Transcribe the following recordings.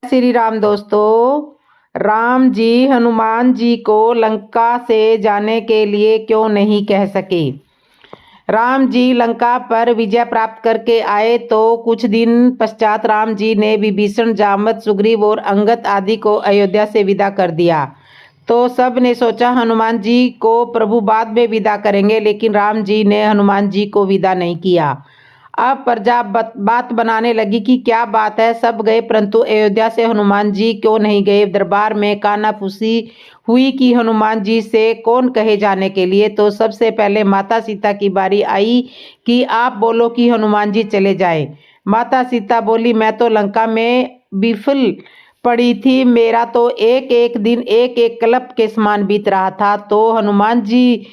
श्री राम दोस्तों, राम जी हनुमान जी को लंका से जाने के लिए क्यों नहीं कह सके। राम जी लंका पर विजय प्राप्त करके आए तो कुछ दिन पश्चात राम जी ने विभीषण, जामवंत, सुग्रीव और अंगद आदि को अयोध्या से विदा कर दिया। तो सब ने सोचा हनुमान जी को प्रभु बाद में विदा करेंगे, लेकिन राम जी ने हनुमान जी को विदा नहीं किया। अब प्रजा बात बनाने लगी कि क्या बात है, सब गए परंतु अयोध्या से हनुमान जी क्यों नहीं गए। दरबार में कानाफूसी हुई कि हनुमान जी से कौन कहे जाने के लिए। तो सबसे पहले माता सीता की बारी आई कि आप बोलो कि हनुमान जी चले जाएं। माता सीता बोली, मैं तो लंका में विफल पड़ी थी, मेरा तो एक एक दिन एक एक कल्प के समान बीत रहा था। तो हनुमान जी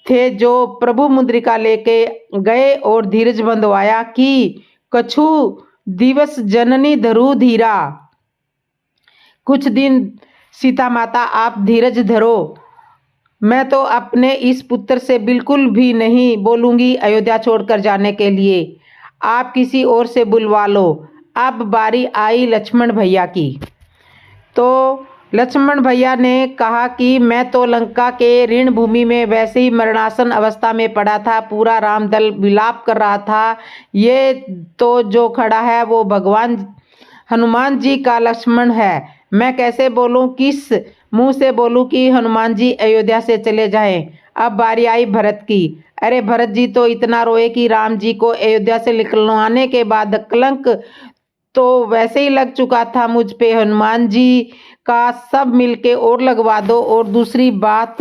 थे जो प्रभु मुद्रिका लेके गए और धीरज बंधवाया कि कछु दिवस जननी धरू धीरा। कुछ दिन सीता माता आप धीरज धरो, मैं तो अपने इस पुत्र से बिल्कुल भी नहीं बोलूंगी अयोध्या छोड़कर जाने के लिए, आप किसी और से बुलवा लो। अब बारी आई लक्ष्मण भैया की। तो लक्ष्मण भैया ने कहा कि मैं तो लंका के ऋण भूमि में वैसे ही मरणासन अवस्था में पड़ा था, पूरा रामदल विलाप कर रहा था। ये तो जो खड़ा है वो भगवान हनुमान जी का लक्ष्मण है। मैं कैसे बोलूं, किस मुंह से बोलूं कि हनुमान जी अयोध्या से चले जाएं। अब बारी आई भरत की। अरे भरत जी तो इतना रोए कि राम जी को अयोध्या से निकलवाने के बाद कलंक तो वैसे ही लग चुका था मुझ पे, हनुमान जी का सब मिलके और लगवा दो। और दूसरी बात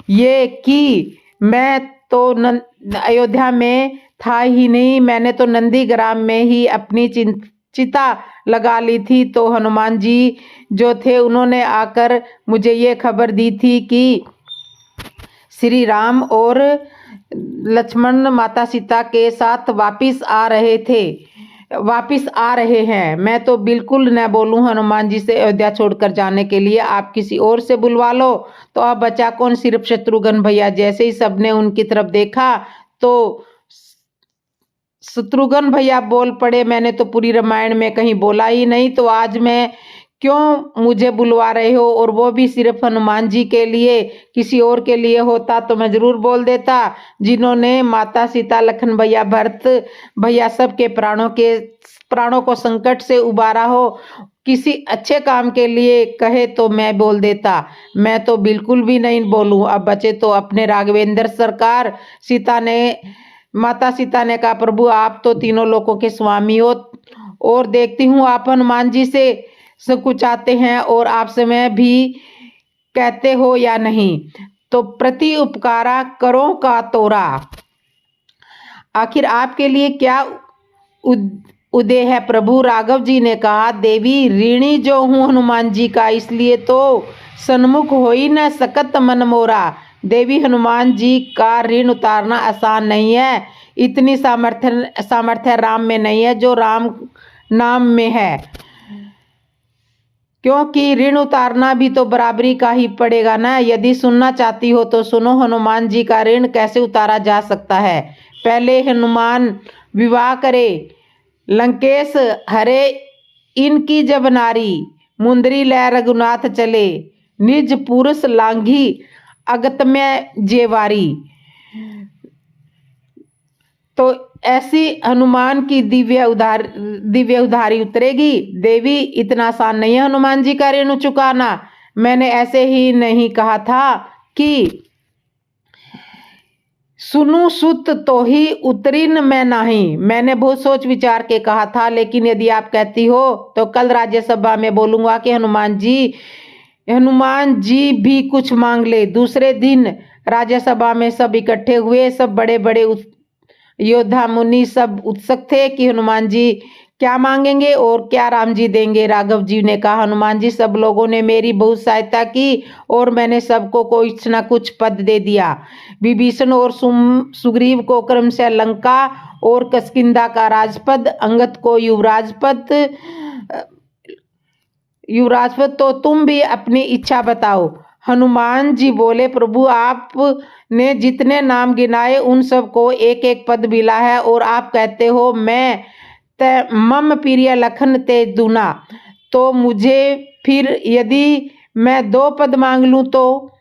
ये कि मैं तो अयोध्या में था ही नहीं, मैंने तो नंदीग्राम में ही अपनी चिता लगा ली थी। तो हनुमान जी जो थे उन्होंने आकर मुझे ये खबर दी थी कि श्री राम और लक्ष्मण माता सीता के साथ वापिस आ रहे हैं। मैं तो बिल्कुल न बोलूं हनुमान जी से अयोध्या छोड़कर जाने के लिए, आप किसी और से बुलवा लो। तो अब बचा कौन, सिर्फ शत्रुघ्न भैया। जैसे ही सबने उनकी तरफ देखा तो शत्रुघ्न भैया बोल पड़े, मैंने तो पूरी रामायण में कहीं बोला ही नहीं, तो आज मैं क्यों मुझे बुलवा रहे हो, और वो भी सिर्फ हनुमान जी के लिए। किसी और के लिए होता तो मैं जरूर बोल देता। जिन्होंने माता सीता, लखन भैया, भरत भैया सबके प्राणों को संकट से उबारा हो, किसी अच्छे काम के लिए कहे तो मैं बोल देता। मैं तो बिल्कुल भी नहीं बोलूं। अब बचे तो अपने राघवेंद्र सरकार। माता सीता ने कहा, प्रभु आप तो तीनों लोकों के स्वामी हो, और देखती हूँ आप हनुमान जी से सब कुछ आते हैं और आपसे मैं भी कहते हो या नहीं, तो प्रति उपकारा करो का तोरा। आखिर आपके लिए क्या उदय है प्रभु। राघव जी ने कहा, देवी ऋणी जो हूँ हनुमान जी का, इसलिए तो सन्मुख हो ही न सकत मन मोरा। देवी हनुमान जी का ऋण उतारना आसान नहीं है, इतनी सामर्थ्य राम में नहीं है जो राम नाम में है, क्योंकि ऋण उतारना भी तो बराबरी का ही पड़ेगा ना। यदि सुनना चाहती हो तो सुनो, हनुमान जी का ऋण कैसे उतारा जा सकता है। पहले हनुमान विवाह करे, लंकेश हरे इनकी जब नारी, मुंदरी लय रघुनाथ चले, निज पुरुष लांघी अगतम्य जेवारी। तो ऐसी हनुमान की दिव्य उधारी उतरेगी। देवी इतना आसान नहीं है हनुमान जी का ऋण चुकाना। मैंने ऐसे ही नहीं कहा था कि सुनु सुत तो ही उतरीन मैं नहीं, मैंने बहुत सोच विचार के कहा था। लेकिन यदि आप कहती हो तो कल राज्यसभा में बोलूंगा कि हनुमान जी भी कुछ मांग ले। दूसरे दिन राज्यसभा में सब इकट्ठे हुए, सब बड़े बड़े योद्धा मुनि सब उत्सुक थे कि हनुमान जी क्या मांगेंगे और क्या राम जी देंगे। राघव जी ने कहा, हनुमान जी सब लोगों ने मेरी बहुत सहायता की और मैंने सबको कुछ न कुछ पद दे दिया। विभीषण और सुग्रीव को क्रमशः लंका और किष्किंधा का राजपद, अंगद को युवराजपद। तो तुम भी अपनी इच्छा बताओ। हनुमान जी बोले, प्रभु आपने जितने नाम गिनाए उन सबको एक एक पद मिला है, और आप कहते हो मैं मम प्रिय लखन ते दूना, तो मुझे फिर यदि मैं 2 पद मांग लूं तो?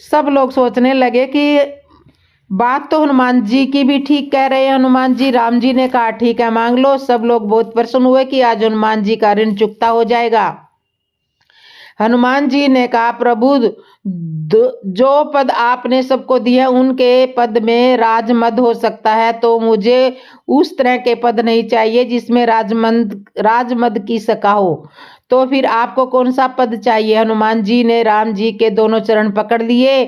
सब लोग सोचने लगे कि बात तो हनुमान जी की भी ठीक कह रहे हैं हनुमान जी। राम जी ने कहा ठीक है मांग लो। सब लोग बहुत प्रसन्न हुए कि आज हनुमान जी का ऋण चुकता हो जाएगा। हनुमान जी ने कहा प्रभु जो पद आपने सबको दिए उनके पद में राजमद हो सकता है, तो मुझे उस तरह के पद नहीं चाहिए जिसमें राजमद की सका हो। तो फिर आपको कौन सा पद चाहिए? हनुमान जी ने राम जी के दोनों चरण पकड़ लिए।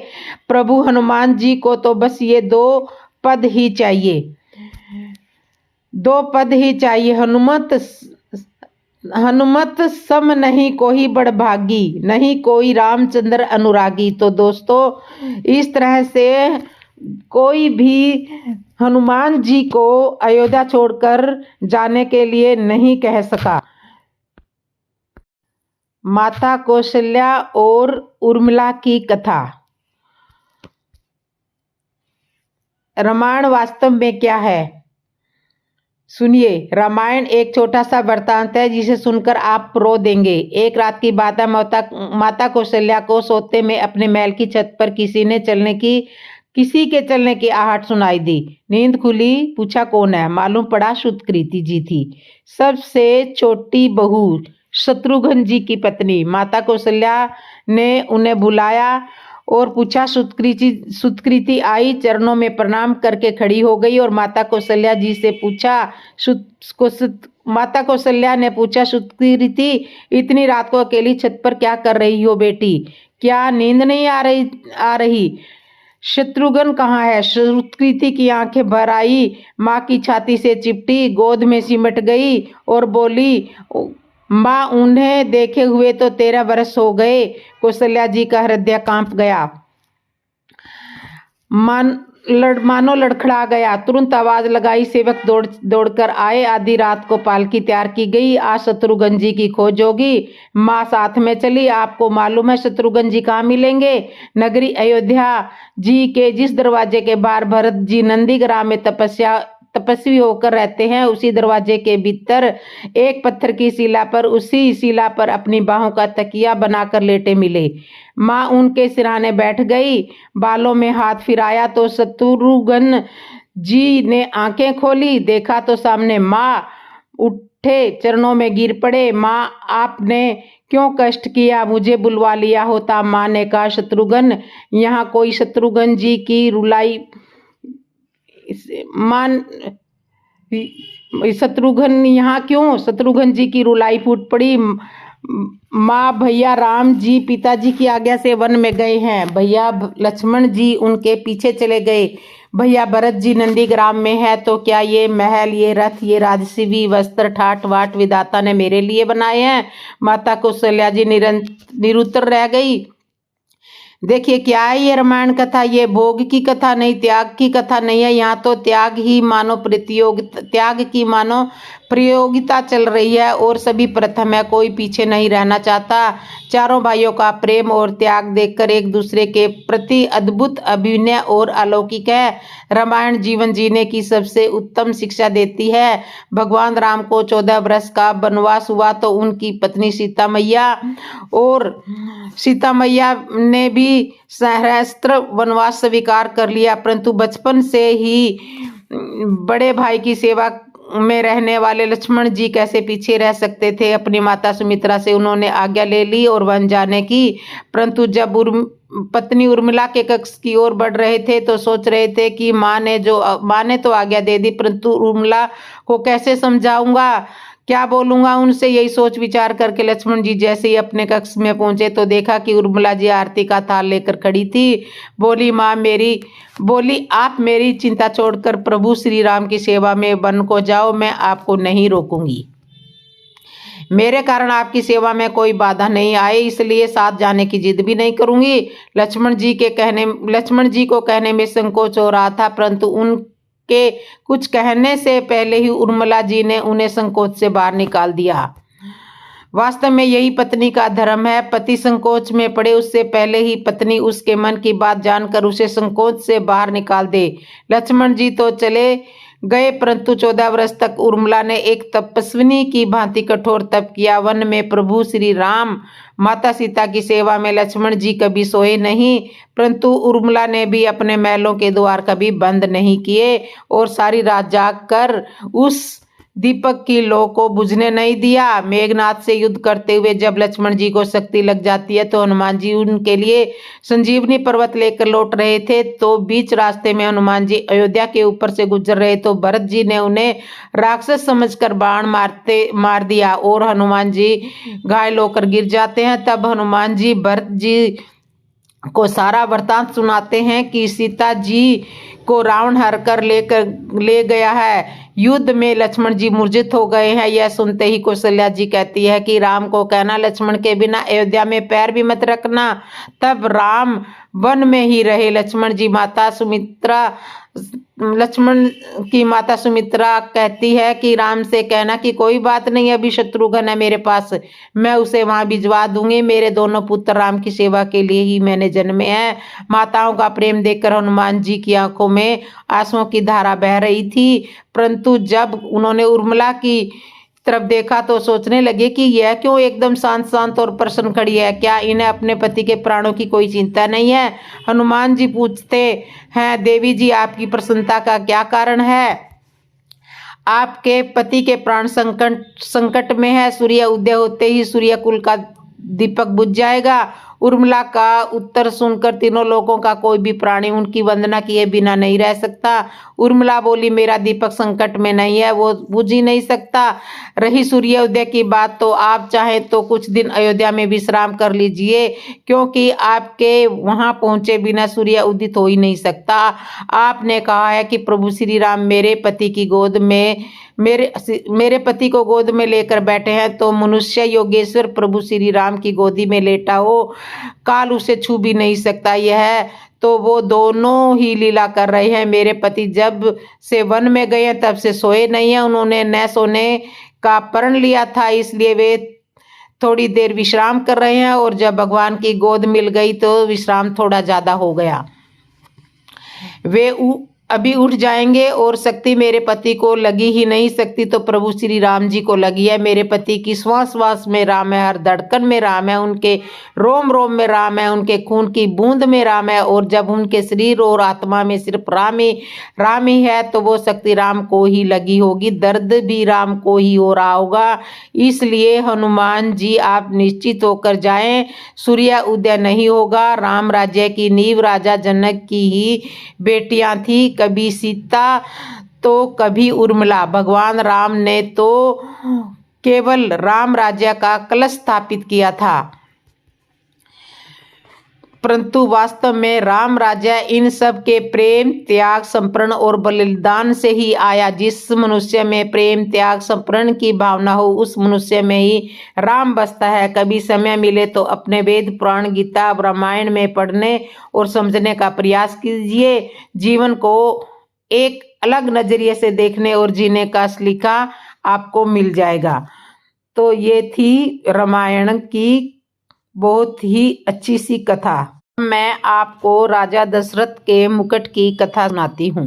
प्रभु हनुमान जी को तो बस ये 2 पद ही चाहिए, 2 पद ही चाहिए। हनुमत सम नहीं कोई बड़भागी, नहीं कोई रामचंद्र अनुरागी। तो दोस्तों इस तरह से कोई भी हनुमान जी को अयोध्या छोड़कर जाने के लिए नहीं कह सका। माता कौशल्या और उर्मिला की कथा। रामायण वास्तव में क्या है सुनिए। रामायण एक छोटा सा वृत्तांत है जिसे सुनकर आप रो देंगे। एक रात की बात है। माता कौशल्या को सोते में अपने महल की छत पर किसी के चलने की आहट सुनाई दी। नींद खुली, पूछा कौन है? मालूम पड़ा सुकृति जी थी, सबसे छोटी बहू, शत्रुघ्न जी की पत्नी। माता कौशल्या ने उन्हें बुलाया और पूछा। सुकृति आई, चरणों में प्रणाम करके खड़ी हो गई और माता कौशल्या ने पूछा सुकृति, इतनी रात को अकेली छत पर क्या कर रही हो बेटी? क्या नींद नहीं आ रही? शत्रुघ्न कहाँ है? सुकृति की आंखें भर आई, माँ की छाती से चिपटी, गोद में सिमट गई और बोली, माँ उन्हें देखे हुए तो 13 वर्ष हो गए। कौशल्या जी का हृदय कांप गया, मानो लड़खड़ा गया। तुरंत आवाज लगाई, सेवक दौड़कर आए। आधी रात को पालकी तैयार की गई, आज शत्रुघ्न जी की खोज होगी। माँ साथ में चली। आपको मालूम है शत्रुघ्न जी कहाँ मिलेंगे? नगरी अयोध्या जी के जिस दरवाजे के बाहर भरत जी नंदीग्राम में तपस्वी होकर रहते हैं, उसी दरवाजे के भीतर एक पत्थर की उसी शिला पर अपनी बाहों का तकिया बनाकर लेटे मिले। माँ उनके सिरहाने बैठ गई, बालों में हाथ फिराया तो शत्रुघ्न जी ने आंखें खोली, देखा तो सामने माँ। उठे, चरणों में गिर पड़े। माँ आपने क्यों कष्ट किया? मुझे बुलवा लिया होता। माँ ने कहा शत्रुघ्न यहाँ कोई शत्रुघ्न जी की रुलाई शत्रुघ्न यहाँ क्यों? शत्रुघ्न जी की रुलाई फूट पड़ी। माँ भैया राम जी पिताजी की आज्ञा से वन में गए हैं, भैया लक्ष्मण जी उनके पीछे चले गए, भैया भरत जी नंदीग्राम में है। तो क्या ये महल, ये रथ, ये राजसीवी वस्त्र ठाट वाट विधाता ने मेरे लिए बनाए हैं? माता कौशल्या जी निरुत्तर रह गई। देखिए क्या है ये रामायण कथा? ये भोग की कथा नहीं, त्याग की कथा नहीं है। यहाँ तो त्याग की मानो प्रयोगिता चल रही है और सभी प्रथम है, कोई पीछे नहीं रहना चाहता। चारों भाइयों का प्रेम और त्याग देखकर एक दूसरे के प्रति अद्भुत अभिनय और अलौकिक है। रामायण जीवन जीने की सबसे उत्तम शिक्षा देती है। भगवान राम को 14 वर्ष का वनवास हुआ तो उनकी पत्नी सीता मैया ने भी सहस्त्र वनवास स्वीकार कर लिया, परंतु बचपन से ही बड़े भाई की सेवा में रहने वाले लक्ष्मण जी कैसे पीछे रह सकते थे? अपनी माता सुमित्रा से उन्होंने आज्ञा ले ली और वन जाने की, परंतु जब पत्नी उर्मिला के कक्ष की ओर बढ़ रहे थे तो सोच रहे थे कि माँ ने तो आज्ञा दे दी, परंतु उर्मिला को कैसे समझाऊंगा, क्या बोलूंगा उनसे? यही सोच विचार करके लक्ष्मण जी जैसे ही अपने कक्ष में पहुंचे तो देखा कि उर्मिला जी आरती का थाल लेकर खड़ी थी। बोली आप मेरी चिंता छोड़कर प्रभु श्री राम की सेवा में वन को जाओ, मैं आपको नहीं रोकूंगी। मेरे कारण आपकी सेवा में कोई बाधा नहीं आए, इसलिए साथ जाने की जिद भी नहीं करूंगी। लक्ष्मण जी को कहने में संकोच हो रहा था, परंतु उनके कुछ कहने से पहले ही उर्मिला जी ने उन्हें संकोच से बाहर निकाल दिया। वास्तव में यही पत्नी का धर्म है। पति संकोच में पड़े उससे पहले ही पत्नी उसके मन की बात जानकर उसे संकोच से बाहर निकाल दे। लक्ष्मण जी तो चले गए, परंतु 14 वर्ष तक उर्मिला ने एक तपस्विनी की भांति कठोर तप किया। वन में प्रभु श्री राम माता सीता की सेवा में लक्ष्मण जी कभी सोए नहीं, परंतु उर्मिला ने भी अपने महलों के द्वार कभी बंद नहीं किए और सारी रात जाग कर उस दीपक की लौ को बुझने नहीं दिया। मेघनाथ से युद्ध करते हुए जब लक्ष्मण जी को शक्ति लग जाती है तो हनुमान जी उनके लिए संजीवनी पर्वत लेकर लौट रहे थे, तो बीच रास्ते में हनुमान जी अयोध्या के ऊपर से गुजर रहे तो भरत जी ने उन्हें राक्षस समझकर बाण मार दिया और हनुमान जी घायल होकर गिर जाते हैं। तब हनुमान जी भरत जी को सारा वृतांत सुनाते हैं कि सीता जी को रावण हर कर ले गया है, युद्ध में लक्ष्मण जी मूर्छित हो गए हैं। यह सुनते ही कौशल्या जी कहती है कि राम को कहना लक्ष्मण के बिना अयोध्या में पैर भी मत रखना। तब राम वन में ही रहे। लक्ष्मण की माता सुमित्रा कहती है कि राम से कहना कि कोई बात नहीं, अभी शत्रुघ्न है मेरे पास, मैं उसे वहां भिजवा दूंगी। मेरे दोनों पुत्र राम की सेवा के लिए ही मैंने जन्मे हैं। माताओं का प्रेम देखकर हनुमान जी की आंखों में आंसुओं की धारा बह रही थी, परंतु जब उन्होंने उर्मिला की तरफ देखा तो सोचने लगे कि यह क्यों एकदम शांत और प्रसन्न खड़ी है, क्या इन्हें अपने पति के प्राणों की कोई चिंता नहीं है। हनुमान जी पूछते हैं, देवी जी आपकी प्रसन्नता का क्या कारण है? आपके पति के प्राण संकट में है, सूर्य उदय होते ही सूर्य कुल का दीपक बुझ जाएगा। उर्मिला का उत्तर सुनकर तीनों लोगों का कोई भी प्राणी उनकी वंदना किए बिना नहीं रह सकता। उर्मिला बोली, मेरा दीपक संकट में नहीं है, वो बुझ ही नहीं सकता। रही सूर्योदय की बात, तो आप चाहें तो कुछ दिन अयोध्या में विश्राम कर लीजिए, क्योंकि आपके वहां पहुंचे बिना सूर्य उदित हो ही नहीं सकता। आपने कहा है कि प्रभु श्री राम मेरे पति पति को गोद में लेकर बैठे हैं, तो मनुष्य योगेश्वर प्रभु श्री राम की गोदी में लेटा हो, काल उसे छू भी नहीं सकता। यह तो वो दोनों ही लीला कर रहे हैं। मेरे पति जब से वन में गए हैं तब से सोए नहीं है। उन्होंने न सोने का प्रण लिया था, इसलिए वे थोड़ी देर विश्राम कर रहे हैं, और जब भगवान की गोद मिल गई तो विश्राम थोड़ा ज्यादा हो गया। वे अभी उठ जाएंगे, और शक्ति मेरे पति को लगी ही नहीं सकती तो प्रभु श्री राम जी को लगी है। मेरे पति की श्वास श्वास में राम है, हर धड़कन में राम है, उनके रोम रोम में राम है, उनके खून की बूंद में राम है, और जब उनके शरीर और आत्मा में सिर्फ राम ही है तो वो शक्ति राम को ही लगी होगी, दर्द भी राम को ही हो रहा होगा। इसलिए हनुमान जी आप निश्चित होकर जाएं, सूर्य उदय नहीं होगा। राम राज्य की नींव राजा जनक की ही बेटियां थी, कभी सीता तो कभी उर्मिला। भगवान राम ने तो केवल राम राज्य का कलश स्थापित किया था, परंतु वास्तव में राम राज्य इन सब के प्रेम, त्याग, समर्पण और बलिदान से ही आया। जिस मनुष्य में प्रेम, त्याग, समर्पण की भावना हो, उस मनुष्य में ही राम बसता है। कभी समय मिले तो अपने वेद, पुराण, गीता, रामायण में पढ़ने और समझने का प्रयास कीजिए। जीवन को एक अलग नजरिए से देखने और जीने का सलीका आपको मिल जाएगा। तो ये थी रामायण की बहुत ही अच्छी सी कथा। मैं आपको राजा दशरथ के मुकुट की कथा सुनाती हूँ।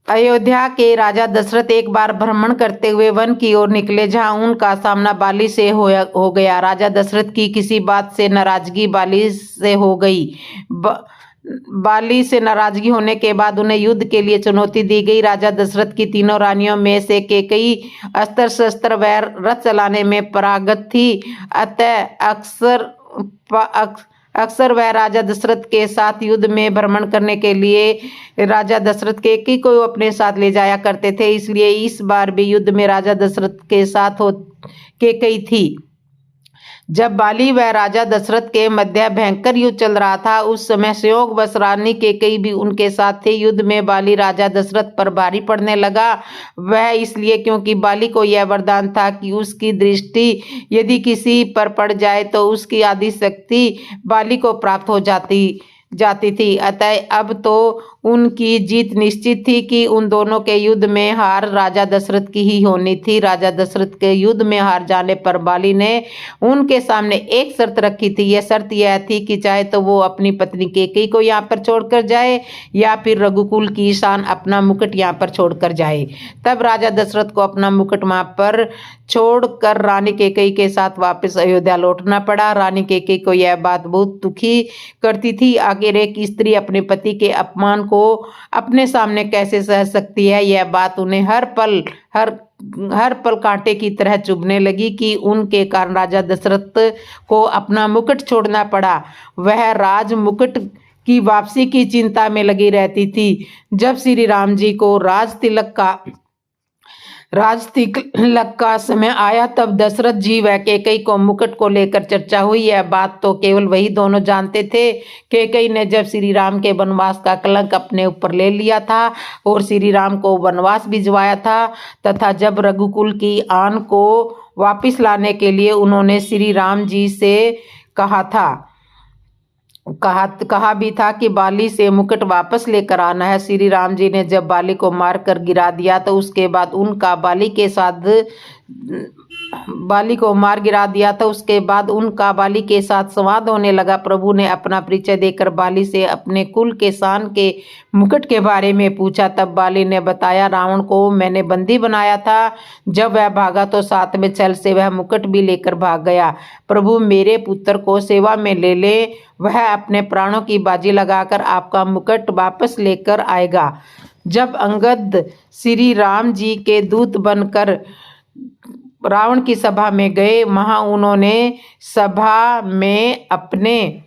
अयोध्या के राजा दशरथ एक बार भ्रमण करते हुए वन की ओर निकले, जहाँ उनका सामना बाली से हो गया। राजा दशरथ की किसी बात से नाराजगी बाली से हो गई। बाली से नाराजगी होने के बाद उन्हें युद्ध के लिए चुनौती दी गई। राजा दशरथ की तीनों रानियों में से कैकेयी अस्त्र शस्त्र व रथ चलाने में पारंगत थी, अतः अक्सर वह राजा दशरथ के साथ युद्ध में भ्रमण करने के लिए राजा दशरथ कैकेयी को अपने साथ ले जाया करते थे। इसलिए इस बार भी युद्ध में राजा दशरथ के साथ कैकेयी थी। जब बाली व राजा दशरथ के मध्य भयंकर युद्ध चल रहा था, उस समय संयोगवश रानी कैकेयी भी उनके साथ थे। युद्ध में बाली राजा दशरथ पर भारी पड़ने लगा। वह इसलिए क्योंकि बाली को यह वरदान था कि उसकी दृष्टि यदि किसी पर पड़ जाए तो उसकी आदि शक्ति बाली को प्राप्त हो जाती थी। अतः अब तो उनकी जीत निश्चित थी कि उन दोनों के युद्ध में हार राजा दशरथ की ही होनी थी। राजा दशरथ के युद्ध में हार जाने पर बाली ने उनके सामने एक शर्त रखी थी। यह शर्त यह थी कि चाहे तो वो अपनी पत्नी कैकेयी को यहाँ पर छोड़कर जाए या फिर रघुकुल की शान अपना मुकुट यहाँ पर छोड़कर जाए। तब राजा दशरथ को अपना मुकुट वहां पर छोड़कर रानी कैकेयी के साथ वापस अयोध्या लौटना पड़ा। रानी कैकेयी को यह बात बहुत दुखी करती थी। आखिर एक स्त्री अपने पति के अपमान को अपने सामने कैसे सह सकती है। यह बात उन्हें हर पल कांटे की तरह चुभने लगी कि उनके कारण राजा दशरथ को अपना मुकुट छोड़ना पड़ा। वह राज मुकुट की वापसी की चिंता में लगी रहती थी। जब श्री राम जी को राज तिलक का समय आया तब दशरथ जी व कैकेयी को मुकुट को लेकर चर्चा हुई। यह बात तो केवल वही दोनों जानते थे। कैकेयी ने जब श्री राम के वनवास का कलंक अपने ऊपर ले लिया था और श्री राम को वनवास भिजवाया था तथा जब रघुकुल की आन को वापिस लाने के लिए उन्होंने श्री राम जी से कहा भी था कि बाली से मुकुट वापस लेकर आना है। श्री राम जी ने जब बाली को मार कर गिरा दिया तो उसके बाद उनका बाली के साथ संवाद होने लगा। प्रभु ने अपना परिचय देकर बाली से अपने कुल के शान के मुकुट के बारे में पूछा। तब बाली ने बताया, रावण को मैंने बंदी बनाया था। जब वह भागा तो साथ में छल से वह मुकुट भी लेकर भाग गया। प्रभु मेरे पुत्र को सेवा में ले ले, वह अपने प्राणों की बाजी लगाकर आपका मुकुट वापस लेकर आएगा। जब अंगद श्री राम जी के दूत बनकर रावण की सभा में गए, वहां उन्होंने सभा में अपने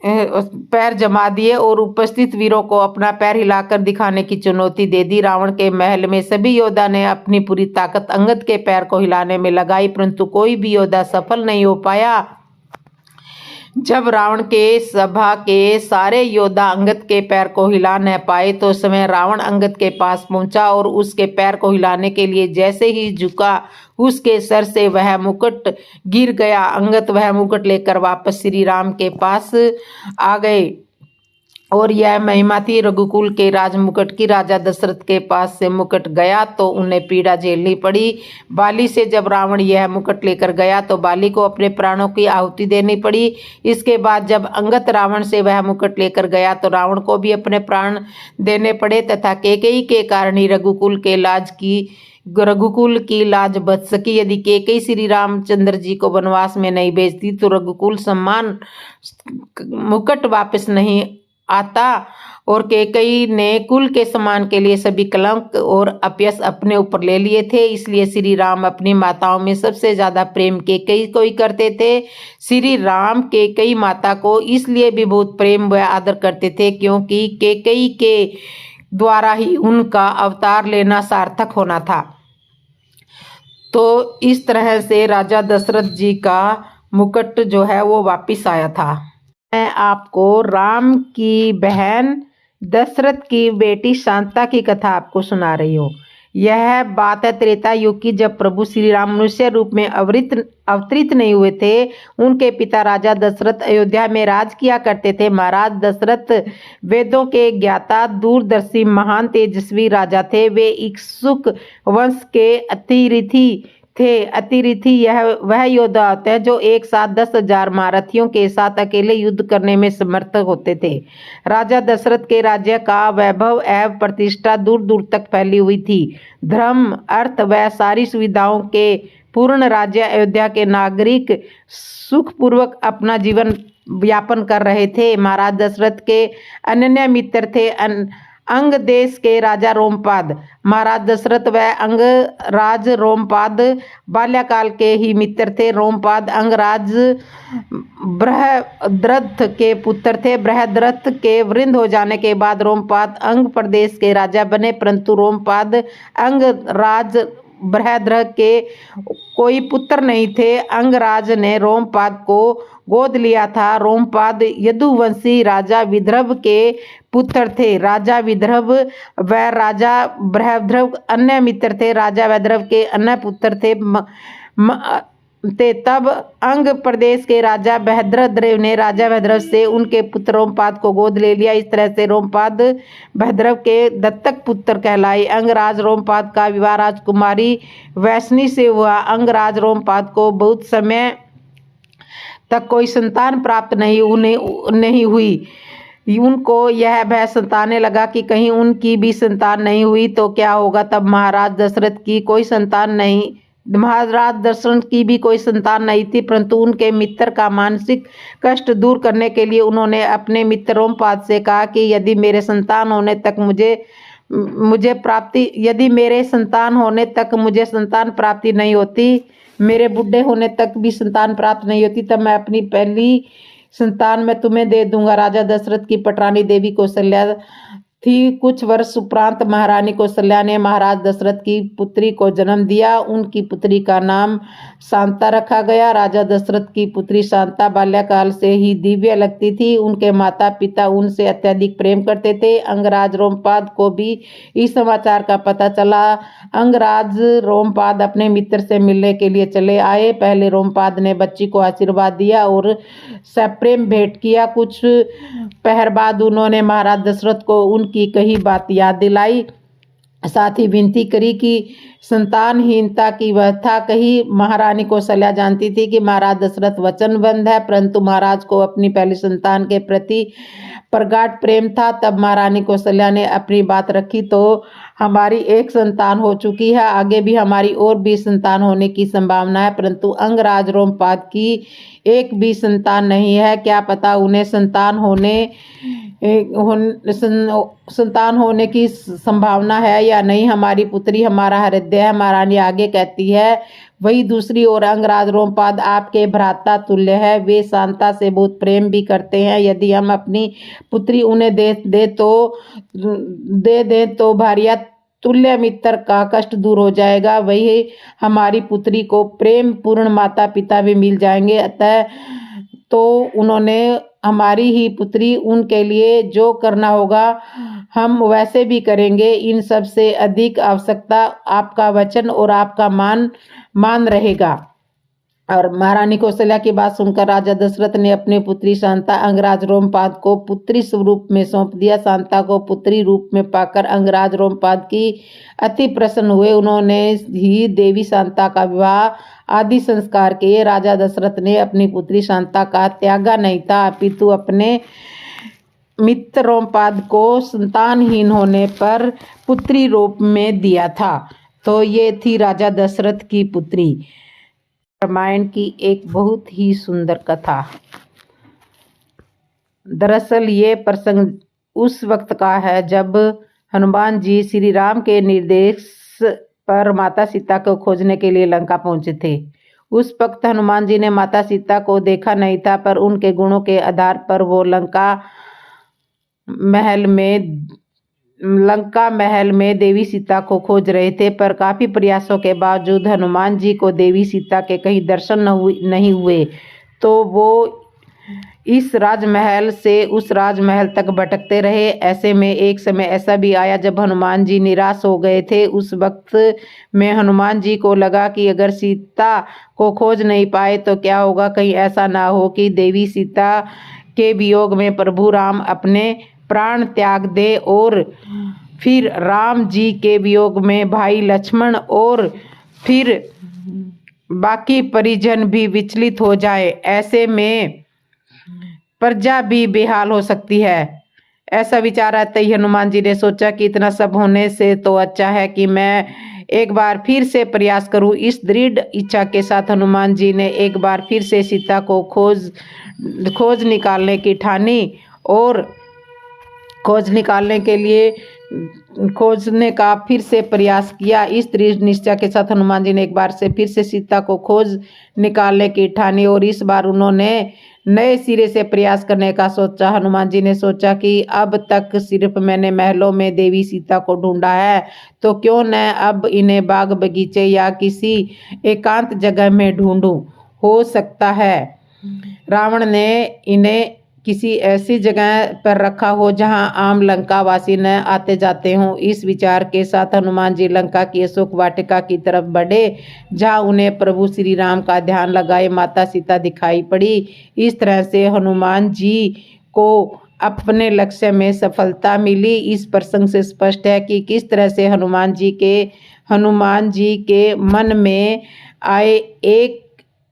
पैर जमा दिए और उपस्थित वीरों को अपना पैर हिलाकर दिखाने की चुनौती दे दी। रावण के महल में सभी योद्धा ने अपनी पूरी ताकत अंगद के पैर को हिलाने में लगाई, परंतु कोई भी योद्धा सफल नहीं हो पाया। जब रावण के सभा के सारे योद्धा अंगद के पैर को हिला न पाए तो समय रावण अंगद के पास पहुंचा और उसके पैर को हिलाने के लिए जैसे ही झुका, उसके सर से वह मुकुट गिर गया। अंगद वह मुकुट लेकर वापस श्री राम के पास आ गए और यह महिमा थी रघुकुल के राज मुकुट की। राजा दशरथ के पास से मुकुट गया तो उन्हें पीड़ा झेलनी पड़ी। बाली से जब रावण यह मुकुट लेकर गया तो बाली को अपने प्राणों की आहुति देनी पड़ी। इसके बाद जब अंगद रावण से वह मुकुट लेकर गया तो रावण को भी अपने प्राण देने पड़े तथा कैकेयी के कारण ही रघुकुल की लाज बच सकी। यदि कैकेयी श्री रामचंद्र जी को वनवास में नहीं भेजती तो रघुकुल सम्मान मुकुट वापस नहीं आता और कैकेयी ने कुल के सम्मान के लिए सभी कलंक और अपयश अपने ऊपर ले लिए थे। इसलिए श्री राम अपनी माताओं में सबसे ज्यादा प्रेम कैकेयी को ही करते थे। श्री राम कैकेयी माता को इसलिए भी बहुत प्रेम व आदर करते थे क्योंकि कैकेयी के द्वारा ही उनका अवतार लेना सार्थक होना था। तो इस तरह से राजा दशरथ जी का मुकुट जो है वो वापिस आया था। मैं आपको राम की बहन दशरथ की बेटी शांता की कथा आपको सुना रही हूँ। यह बात है त्रेता युग की, जब प्रभु श्री राम मनुष्य रूप में अवतरित नहीं हुए थे। उनके पिता राजा दशरथ अयोध्या में राज किया करते थे। महाराज दशरथ वेदों के ज्ञाता, दूरदर्शी, महान तेजस्वी राजा थे। वे इक्ष्वाकु वंश के अतिरिथि थे। अतिरिथि यह वह योद्धा होते हैं जो एक साथ 10,000 महारथियों के साथ अकेले युद्ध करने में समर्थ होते थे। राजा दशरथ के राज्य का वैभव एवं प्रतिष्ठा दूर दूर तक फैली हुई थी। धर्म, अर्थ व सारी सुविधाओं के पूर्ण राज्य अयोध्या के नागरिक सुखपूर्वक अपना जीवन यापन कर रहे थे। महाराज दशरथ के अनन्य मित्र थे अंग देश के राजा रोमपाद। महाराज दशरथ व अंगराज रोमपाद बाल्यकाल के ही मित्र थे। रोमपाद अंगराज बृहद्रथ के पुत्र थे। बृहद्रथ के वृद्ध हो जाने के बाद रोमपाद अंग प्रदेश के राजा बने, परंतु रोमपाद अंगराज बृहद्रथ के कोई पुत्र नहीं थे। अंगराज ने रोमपाद को गोद लिया था। रोमपाद यदुवंशी राजा विदर्भ के पुत्र थे। राजा विदर्भ व राजा बृहद्रथ अन्य मित्र थे। राजा विदर्भ के अन्य पुत्र थे तब अंग प्रदेश के राजा भद्रद्रव ने राजा भद्रव से उनके पुत्र रोमपाद को गोद ले लिया। इस तरह से रोमपाद भद्रव के दत्तक पुत्र कहलाए। अंगराज रोमपाद का विवाह राजकुमारी वैष्णी से हुआ। अंगराज रोमपाद को बहुत समय तक कोई संतान प्राप्त नहीं हुई। उनको यह भय सताने लगा कि कहीं उनकी भी संतान नहीं हुई तो क्या होगा। तब महाराज दशरथ की भी कोई संतान नहीं थी, परंतु उनके मित्र का मानसिक कष्ट दूर करने के लिए उन्होंने अपने मित्र रोमपाद से कहा कि यदि मेरे संतान होने तक मुझे संतान प्राप्ति नहीं होती, मेरे बूढ़े होने तक भी संतान प्राप्त नहीं होती, तब मैं अपनी पहली संतान मैं तुम्हें दे दूंगा। राजा दशरथ की पटरानी देवी कौशल्या थी। कुछ वर्ष उपरांत महारानी कौशल्या ने महाराज दशरथ की पुत्री को जन्म दिया। उनकी पुत्री का नाम शांता रखा गया। राजा दशरथ की पुत्री शांता बाल्यकाल से ही दिव्य लगती थी। उनके माता पिता उनसे अत्यधिक प्रेम करते थे। अंगराज रोमपाद को भी इस समाचार का पता चला। अंगराज रोमपाद अपने मित्र से मिलने के लिए चले आए। पहले रोमपाद ने बच्ची को आशीर्वाद दिया और सप्रेम भेंट किया। कुछ पहर बाद उन्होंने महाराज दशरथ को उनकी कही बात याद दिलाई, साथ ही विनती करी कि संतानहीनता की व्यथा कही। महारानी कौशल्या जानती थी कि महाराज दशरथ वचनबद्ध है, परंतु महाराज को अपनी पहली संतान के प्रति प्रगाढ़ प्रेम था। तब महारानी कौशल्या ने अपनी बात रखी, तो हमारी एक संतान हो चुकी है, आगे भी हमारी और भी संतान होने की संभावना है, परंतु अंगराज रोमपाद की एक भी संतान नहीं है। क्या पता उन्हें संतान होने की संभावना है या नहीं। हमारी पुत्री हमारा हृदय है। महारानी आगे कहती है, वही दूसरी ओर अंगराज रोमपाद आपके भ्राता तुल्य है। वे शांता से बहुत प्रेम भी करते हैं। यदि हम अपनी पुत्री उन्हें दे दें तो भार्या तुल्य मित्र का कष्ट दूर हो जाएगा। वही हमारी पुत्री को प्रेम पूर्ण माता पिता भी मिल जाएंगे। अतः तो उन्होंने हमारी ही पुत्री, उनके लिए जो करना होगा हम वैसे भी करेंगे। इन सब से अधिक आवश्यकता आपका वचन और आपका मान रहेगा। और महारानी कौशल्या की बात सुनकर राजा दशरथ ने अपनी पुत्री शांता अंगराज रोमपाद को पुत्री स्वरूप में सौंप दिया। शांता को पुत्री रूप में पाकर अंगराज रोमपाद की अति प्रसन्न हुए। उन्होंने ही देवी शांता का विवाह आदि संस्कार किए। राजा दशरथ ने अपनी पुत्री शांता का त्यागा नहीं था, अपितु अपने मित्र रोमपाद को संतानहीन होने पर पुत्री रूप में दिया था। तो ये थी राजा दशरथ की पुत्री। रामायण की एक बहुत ही सुंदर कथा। दरअसल ये प्रसंग उस वक्त का है जब हनुमान जी श्री राम के निर्देश पर माता सीता को खोजने के लिए लंका पहुंचे थे। उस वक्त हनुमान जी ने माता सीता को देखा नहीं था, पर उनके गुणों के आधार पर वो लंका महल में देवी सीता को खोज रहे थे। पर काफी प्रयासों के बावजूद हनुमान जी को देवी सीता के कहीं दर्शन नहीं हुए। तो वो इस राजमहल से उस राजमहल तक भटकते रहे। ऐसे में एक समय ऐसा भी आया जब हनुमान जी निराश हो गए थे। उस वक्त में हनुमान जी को लगा कि अगर सीता को खोज नहीं पाए तो क्या होगा। कहीं ऐसा ना हो कि देवी सीता के वियोग में प्रभु राम अपने प्राण त्याग दे और फिर राम जी के वियोग में भाई लक्ष्मण और फिर बाकी परिजन भी विचलित हो जाए। ऐसे में प्रजा भी बेहाल हो सकती है। ऐसा विचार आते ही हनुमान जी ने सोचा कि इतना सब होने से तो अच्छा है कि मैं एक बार फिर से प्रयास करूं। इस दृढ़ इच्छा के साथ हनुमान जी ने एक बार फिर से सीता को खोज निकालने की ठानी और खोजने का फिर से प्रयास किया। इस दृढ़ निश्चय के साथ हनुमान जी ने एक बार से फिर से सीता को खोज निकालने की ठानी और इस बार उन्होंने नए सिरे से प्रयास करने का सोचा। हनुमान जी ने सोचा कि अब तक सिर्फ मैंने महलों में देवी सीता को ढूंढा है, तो क्यों न अब इन्हें बाग बगीचे या किसी एकांत जगह में ढूंढूं। हो सकता है रावण ने इन्हें किसी ऐसी जगह पर रखा हो जहां आम लंकावासी न आते जाते हों। इस विचार के साथ हनुमान जी लंका की अशोक वाटिका की तरफ बढ़े, जहां उन्हें प्रभु श्री राम का ध्यान लगाए माता सीता दिखाई पड़ी। इस तरह से हनुमान जी को अपने लक्ष्य में सफलता मिली। इस प्रसंग से स्पष्ट है कि किस तरह से हनुमान जी के मन में आए एक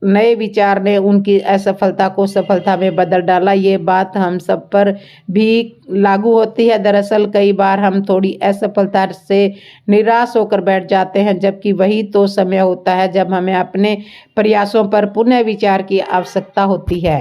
नए विचार ने उनकी असफलता को सफलता में बदल डाला। ये बात हम सब पर भी लागू होती है। दरअसल कई बार हम थोड़ी असफलता से निराश होकर बैठ जाते हैं, जबकि वही तो समय होता है जब हमें अपने प्रयासों पर पुनः विचार की आवश्यकता होती है।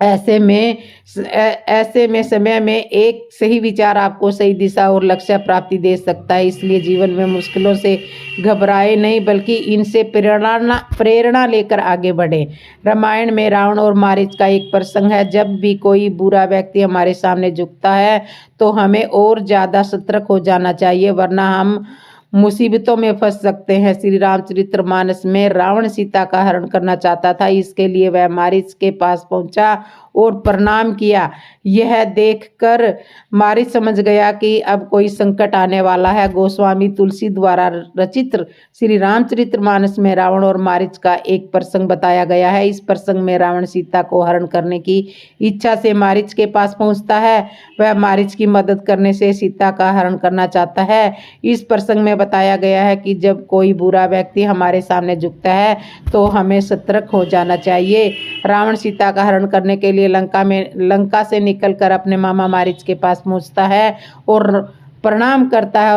ऐसे में समय में एक सही विचार आपको सही दिशा और लक्ष्य प्राप्ति दे सकता है। इसलिए जीवन में मुश्किलों से घबराए नहीं, बल्कि इनसे प्रेरणा लेकर आगे बढ़े। रामायण में रावण और मारीच का एक प्रसंग है। जब भी कोई बुरा व्यक्ति हमारे सामने झुकता है तो हमें और ज़्यादा सतर्क हो जाना चाहिए, वरना हम मुसीबतों में फंस सकते हैं। श्री रामचरितमानस में रावण सीता का हरण करना चाहता था। इसके लिए वह मारीच के पास पहुंचा और प्रणाम किया। यह देखकर मारीच समझ गया कि अब कोई संकट आने वाला है। गोस्वामी तुलसी द्वारा रचित श्री रामचरितमानस में रावण और मारीच का एक प्रसंग बताया गया है। इस प्रसंग में रावण सीता को हरण करने की इच्छा से मारीच के पास पहुंचता है। वह मारीच की मदद करने से सीता का हरण करना चाहता है। इस प्रसंग में बताया गया है कि जब कोई बुरा व्यक्ति हमारे सामने झुकता है तो हमें सतर्क हो जाना चाहिए। रावण सीता का हरण करने के लिए लंका से निकलकर अपने मामा मारीच के पास पहुंचता है और प्रणाम करता है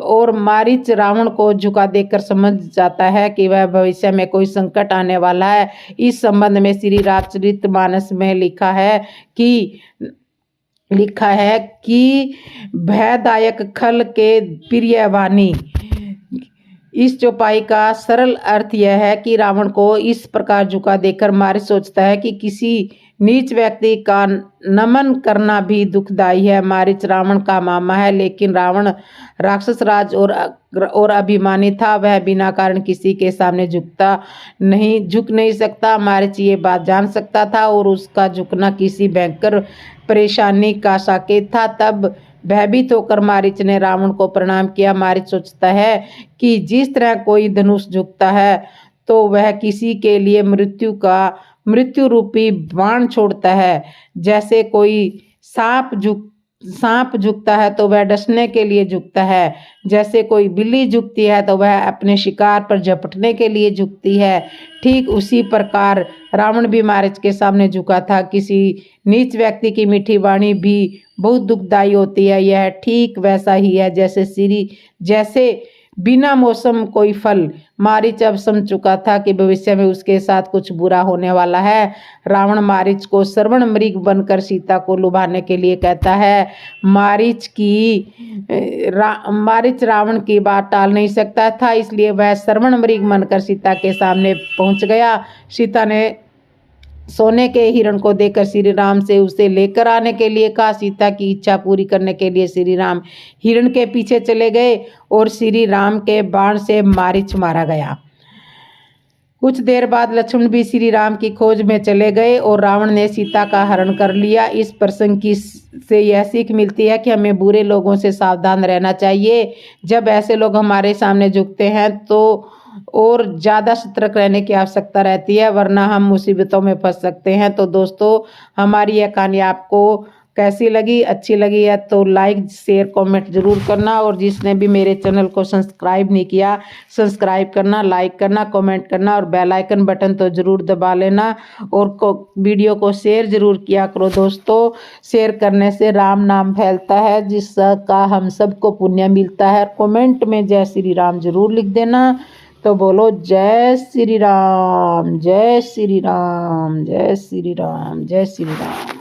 और मारीच रावण को झुका देखकर समझ जाता है कि वह भविष्य में कोई संकट आने वाला है। इस संबंध में श्री रामचरितमानस में लिखा है कि भयदायक खल के प्रिय वाणी। इस चौपाई का सरल अर्थ यह है कि रावण को इस प्रकार झुका देखकर मारीच सोचता है कि किसी नीच व्यक्ति का नमन करना भी दुखदायी है। मारीच रावण का मामा है, लेकिन रावण राक्षस राज और अभिमानी था। वह बिना कारण किसी के सामने झुक नहीं सकता। मारीच ये बात जान सकता था और उसका झुकना किसी भयंकर परेशानी का संकेत था। तब भयभीत होकर मारीच ने रावण को प्रणाम किया। मारीच सोचता है कि जिस तरह कोई धनुष झुकता है तो वह किसी के लिए मृत्यु रूपी बाण छोड़ता है, जैसे कोई सांप झुकता है तो वह डसने के लिए झुकता है, जैसे कोई बिल्ली झुकती है तो वह अपने शिकार पर झपटने के लिए झुकती है। ठीक उसी प्रकार रावण भी मारीच के सामने झुका था। किसी नीच व्यक्ति की मीठी वाणी भी बहुत दुखदायी होती है। यह ठीक वैसा ही है जैसे बिना मौसम कोई फल। मारीच अब समझ चुका था कि भविष्य में उसके साथ कुछ बुरा होने वाला है। रावण मारीच को श्रवण मृग बनकर सीता को लुभाने के लिए कहता है। मारीच रावण की बात टाल नहीं सकता था, इसलिए वह श्रवण मृग बनकर सीता के सामने पहुंच गया। सीता ने सोने के हिरण को देखकर श्री राम से उसे लेकर आने के लिए कहा। सीता की इच्छा पूरी करने के लिए श्री राम हिरण के पीछे चले गए और श्री राम के बाण से मारीच मारा गया। कुछ देर बाद लक्ष्मण भी श्री राम की खोज में चले गए और रावण ने सीता का हरण कर लिया। इस प्रसंग से यह सीख मिलती है कि हमें बुरे लोगों से सावधान रहना चाहिए। जब ऐसे लोग हमारे सामने झुकते हैं तो और ज़्यादा सतर्क रहने की आवश्यकता रहती है, वरना हम मुसीबतों में फंस सकते हैं। तो दोस्तों, हमारी यह कहानी आपको कैसी लगी? अच्छी लगी है तो लाइक शेयर कमेंट ज़रूर करना, और जिसने भी मेरे चैनल को सब्सक्राइब नहीं किया, सब्सक्राइब करना, लाइक करना, कमेंट करना और बेल आइकन बटन तो ज़रूर दबा लेना, और वीडियो को शेयर ज़रूर किया करो दोस्तों। शेयर करने से राम नाम फैलता है, जिसका हम सबको पुण्य मिलता है। कमेंट में जय श्री राम ज़रूर लिख देना। तो बोलो जय श्री राम, जय श्री राम, जय श्री राम, जय श्री राम।